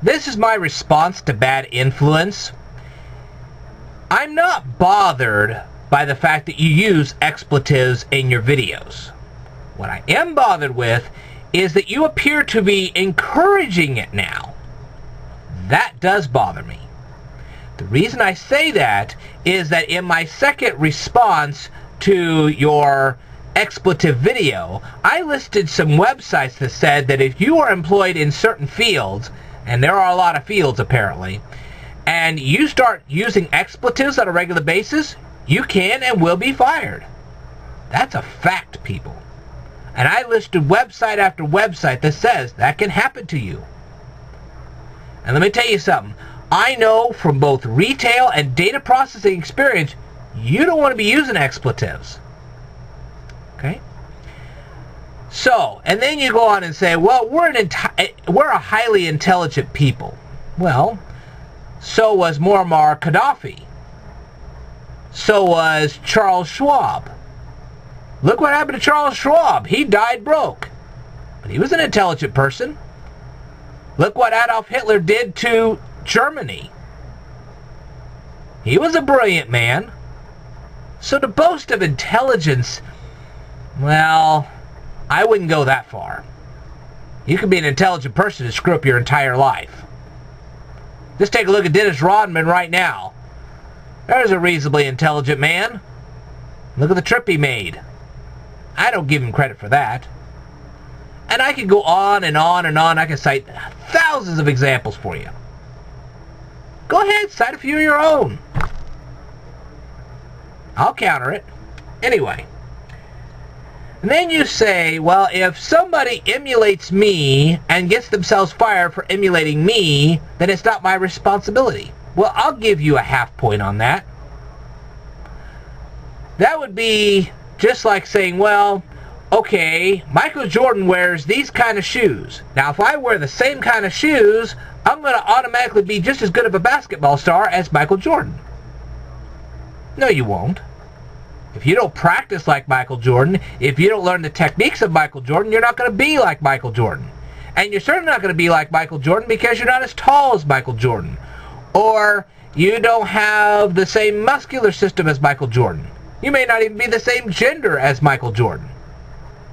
This is my response to bad influence. I'm not bothered by the fact that you use expletives in your videos. What I am bothered with is that you appear to be encouraging it now. That does bother me. The reason I say that is that in my second response to your expletive video, I listed some websites that said that if you are employed in certain fields, and there are a lot of fields apparently, and you start using expletives on a regular basis, you can and will be fired. That's a fact, people. And I listed website after website that says that can happen to you. And let me tell you something. I know from both retail and data processing experience, you don't want to be using expletives. Okay? So, and then you go on and say, well, we're a highly intelligent people. Well, so was Muammar Gaddafi. So was Charles Schwab. Look what happened to Charles Schwab. He died broke. But he was an intelligent person. Look what Adolf Hitler did to Germany. He was a brilliant man. So to boast of intelligence, well, I wouldn't go that far. You can be an intelligent person and screw up your entire life. Just take a look at Dennis Rodman right now. There's a reasonably intelligent man. Look at the trip he made. I don't give him credit for that. And I could go on and on and on. I can cite thousands of examples for you. Go ahead, cite a few of your own. I'll counter it. Anyway. And then you say, well, if somebody emulates me and gets themselves fired for emulating me, then it's not my responsibility. Well, I'll give you a half point on that. That would be just like saying, well, okay, Michael Jordan wears these kind of shoes. Now, if I wear the same kind of shoes, I'm going to automatically be just as good of a basketball star as Michael Jordan. No, you won't. If you don't practice like Michael Jordan, if you don't learn the techniques of Michael Jordan, you're not going to be like Michael Jordan. And you're certainly not going to be like Michael Jordan because you're not as tall as Michael Jordan. Or you don't have the same muscular system as Michael Jordan. You may not even be the same gender as Michael Jordan.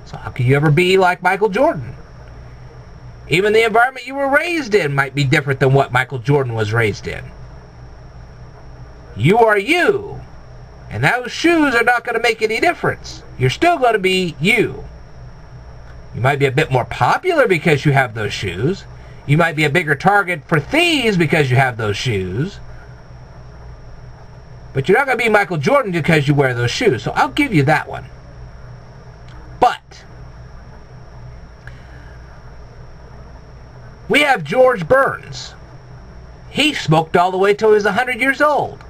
So how can you ever be like Michael Jordan? Even the environment you were raised in might be different than what Michael Jordan was raised in. You are you. And those shoes are not going to make any difference. You're still going to be you. You might be a bit more popular because you have those shoes. You might be a bigger target for thieves because you have those shoes. But you're not going to be Michael Jordan because you wear those shoes. So I'll give you that one. But we have George Burns. He smoked all the way till he was 100 years old.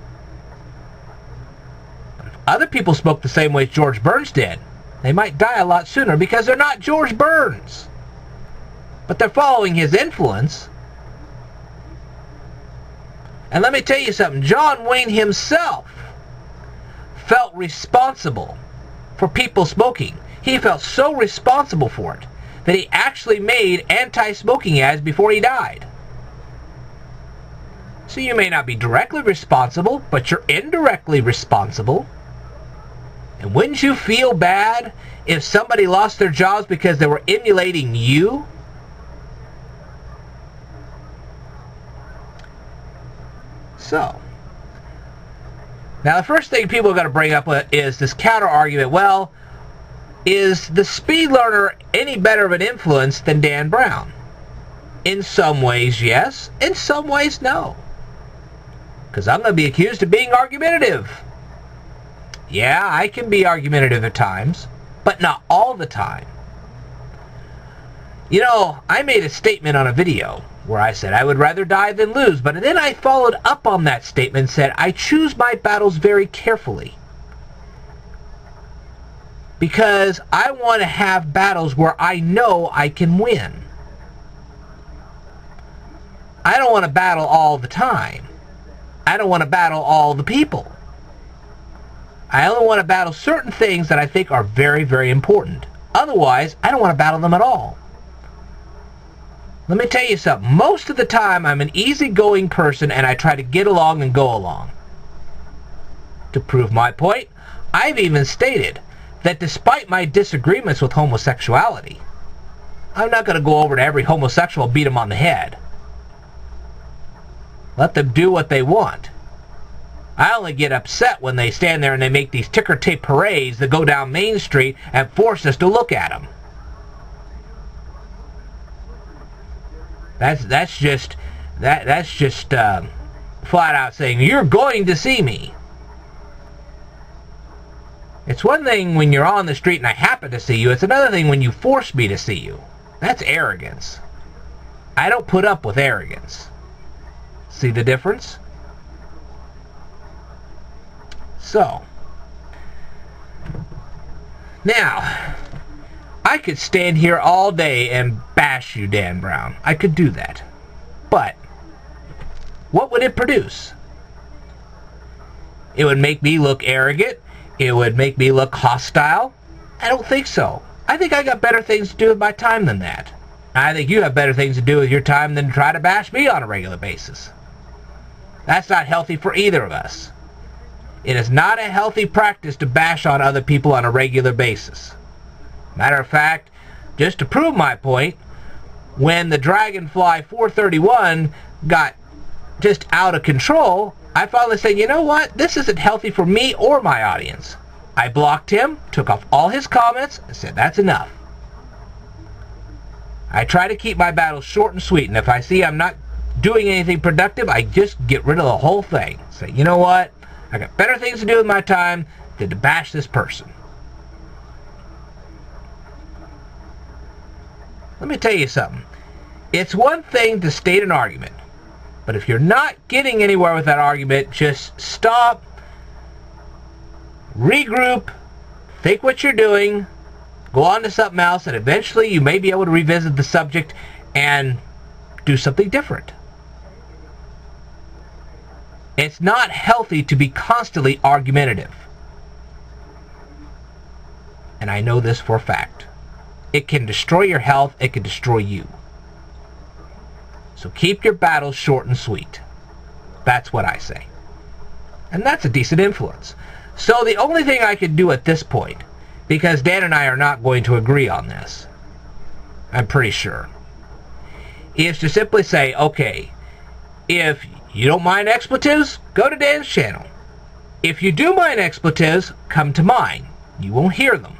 But if other people smoke the same way George Burns did, they might die a lot sooner because they're not George Burns. But they're following his influence. And let me tell you something. John Wayne himself felt responsible for people smoking. He felt so responsible for it that he actually made anti-smoking ads before he died. So you may not be directly responsible, but you're indirectly responsible. And wouldn't you feel bad if somebody lost their jobs because they were emulating you? So, now the first thing people are going to bring up is this counter argument. Well, is the speed learner any better of an influence than Dan Brown? In some ways, yes. In some ways, no. Because I'm going to be accused of being argumentative. Yeah, I can be argumentative at times, but not all the time. You know, I made a statement on a video where I said I would rather die than lose, but then I followed up on that statement and said I choose my battles very carefully. Because I want to have battles where I know I can win. I don't want to battle all the time. I don't want to battle all the people. I only want to battle certain things that I think are very, very important. Otherwise, I don't want to battle them at all. Let me tell you something. Most of the time, I'm an easygoing person and I try to get along and go along. To prove my point, I've even stated that despite my disagreements with homosexuality, I'm not going to go over to every homosexual and beat them on the head. Let them do what they want. I only get upset when they stand there and they make these ticker tape parades that go down Main Street and force us to look at them. That's just flat out saying, you're going to see me. It's one thing when you're on the street and I happen to see you. It's another thing when you force me to see you. That's arrogance. I don't put up with arrogance. See the difference? So, now, I could stand here all day and bash you, Dan Brown. I could do that. But, what would it produce? It would make me look arrogant. It would make me look hostile. I don't think so. I think I got better things to do with my time than that. I think you have better things to do with your time than try to bash me on a regular basis. That's not healthy for either of us. It is not a healthy practice to bash on other people on a regular basis. Matter of fact, just to prove my point, when the Dragonfly 431 got just out of control, I finally said, you know what? This isn't healthy for me or my audience. I blocked him, took off all his comments, and said, that's enough. I try to keep my battles short and sweet, and if I see I'm not doing anything productive, I just get rid of the whole thing. Say, you know what? I got better things to do with my time than to bash this person. Let me tell you something. It's one thing to state an argument, but if you're not getting anywhere with that argument, just stop, regroup, think what you're doing, go on to something else, and eventually you may be able to revisit the subject and do something different. It's not healthy to be constantly argumentative. And I know this for a fact. It can destroy your health. It can destroy you. So keep your battles short and sweet. That's what I say. And that's a decent influence. So the only thing I can do at this point, because Dan and I are not going to agree on this, I'm pretty sure, is to simply say, okay, if you don't mind expletives, go to Dan's channel. If you do mind expletives, come to mine. You won't hear them.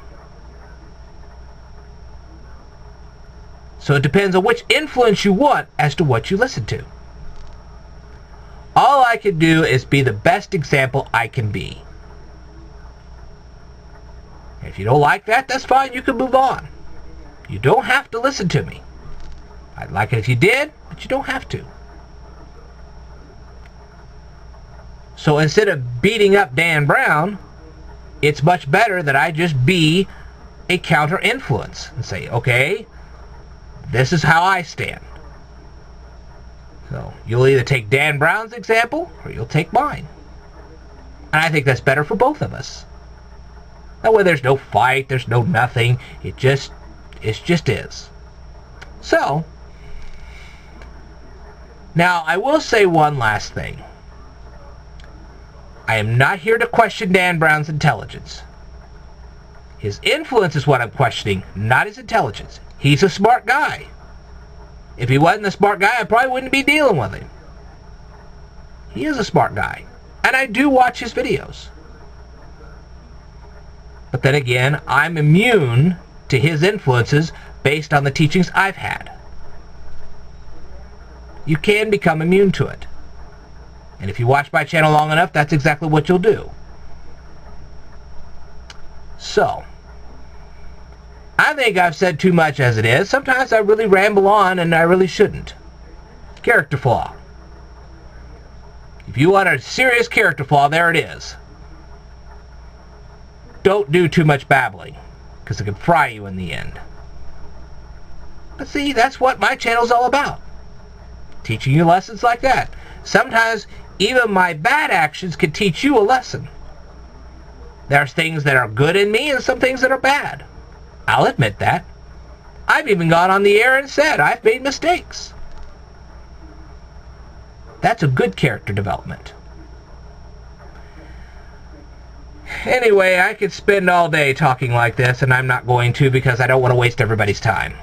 So it depends on which influence you want as to what you listen to. All I can do is be the best example I can be. If you don't like that, that's fine. You can move on. You don't have to listen to me. I'd like it if you did, but you don't have to. So instead of beating up Dan Brown, it's much better that I just be a counter-influence and say, okay, this is how I stand. So you'll either take Dan Brown's example or you'll take mine. And I think that's better for both of us. That way there's no fight, there's no nothing. It just is. So, now I will say one last thing. I am not here to question Dan Brown's intelligence. His influence is what I'm questioning, not his intelligence. He's a smart guy. If he wasn't a smart guy, I probably wouldn't be dealing with him. He is a smart guy. And I do watch his videos. But then again, I'm immune to his influences based on the teachings I've had. You can become immune to it. And if you watch my channel long enough, that's exactly what you'll do. So, I think I've said too much as it is. Sometimes I really ramble on and I really shouldn't. Character flaw. If you want a serious character flaw, there it is. Don't do too much babbling, because it can fry you in the end. But see, that's what my channel's all about. Teaching you lessons like that. Sometimes even my bad actions can teach you a lesson. There's things that are good in me and some things that are bad. I'll admit that. I've even gone on the air and said I've made mistakes. That's a good character development. Anyway, I could spend all day talking like this, and I'm not going to because I don't want to waste everybody's time.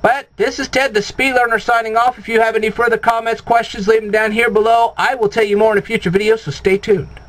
But this is Ted, the Speed Learner, signing off. If you have any further comments, questions, leave them down here below. I will tell you more in a future video, so stay tuned.